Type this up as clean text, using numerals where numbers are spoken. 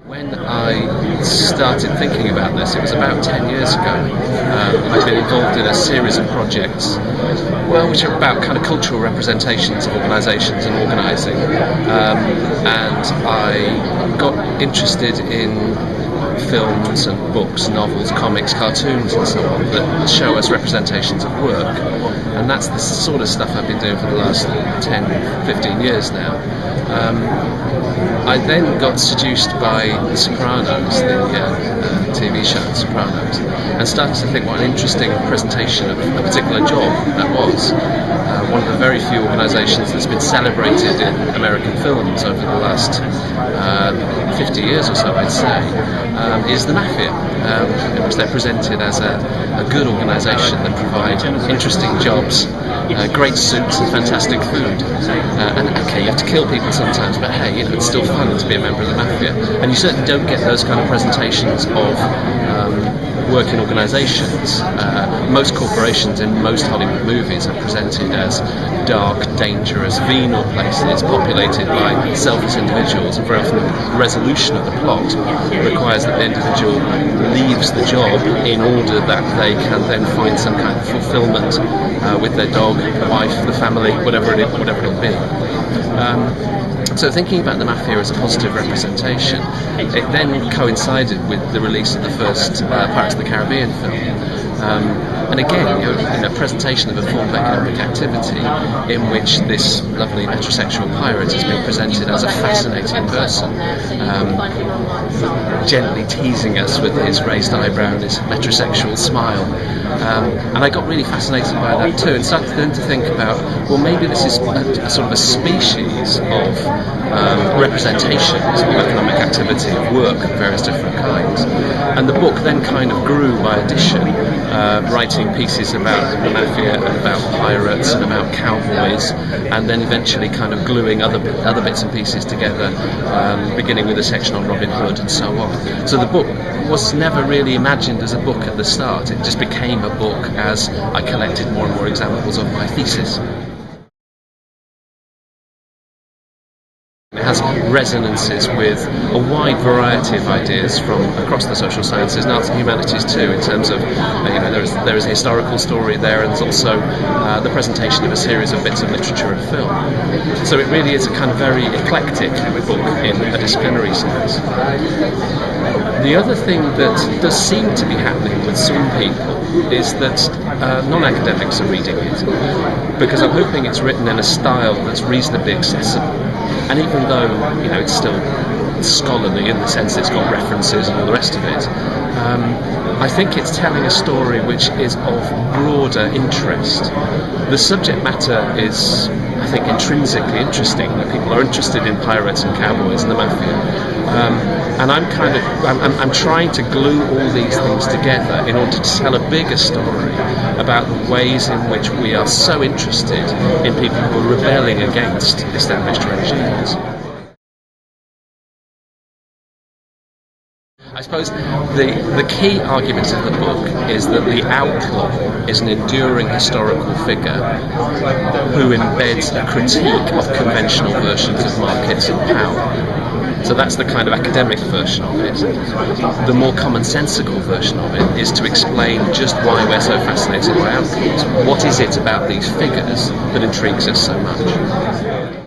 When I started thinking about this, it was about 10 years ago. I've been involved in a series of projects, which are about kind of cultural representations of organisations and organising. And I got interested in films and books, novels, comics, cartoons and so on that show us representations of work. And that's the sort of stuff I've been doing for the last 10, 15 years now. I then got seduced by The Sopranos, the TV show The Sopranos, and started to think what an interesting presentation of a particular job that was. One of the very few organisations that's been celebrated in American films over the last 50 years or so, I'd say, is the Mafia, in which they're presented as a good organisation that provide interesting jobs, great suits and fantastic food. And okay, you have to kill people sometimes, but hey, it's still fun to be a member of the Mafia. And you certainly don't get those kind of presentations of working organisations. Most corporations in most Hollywood movies are presented as dark, dangerous, venal places populated by selfless individuals, and very often the resolution of the plot requires that the individual leaves the job in order that they can then find some kind of fulfilment with their dog, the wife, the family, whatever it'll be. So thinking about the Mafia as a positive representation, it then coincided with the release of the first Pirates of the Caribbean film. And again, a presentation of a form of economic activity in which this lovely metrosexual pirate has been presented as a fascinating person, gently teasing us with his raised eyebrow and his metrosexual smile. And I got really fascinated by that too, and started then to think about, well, maybe this is a sort of a species of representations of economic activity, of work of various different kinds. And the book then kind of grew by addition, writing pieces about the Mafia and about pirates and about cowboys, and then eventually kind of gluing other bits and pieces together, beginning with a section on Robin Hood and so on. So the book was never really imagined as a book at the start. It just became a book as I collected more and more examples of my thesis. It has resonances with a wide variety of ideas from across the social sciences and arts and humanities too, in terms of, there is a historical story there, and there's also the presentation of a series of bits of literature and film. So it really is a kind of very eclectic book in a disciplinary sense. The other thing that does seem to be happening with some people is that non-academics are reading it, because I'm hoping it's written in a style that's reasonably accessible. And even though it's still scholarly in the sense it's got references and all the rest of it, I think it's telling a story which is of broader interest. The subject matter is, I think, intrinsically interesting, that people are interested in pirates and cowboys and the Mafia. And I'm trying to glue all these things together in order to tell a bigger story about the ways in which we are so interested in people who are rebelling against established regimes. I suppose the key argument of the book is that the outlaw is an enduring historical figure who embeds a critique of conventional versions of markets and power. So that's the kind of academic version of it. The more commonsensical version of it is to explain just why we're so fascinated by outlaws. What is it about these figures that intrigues us so much?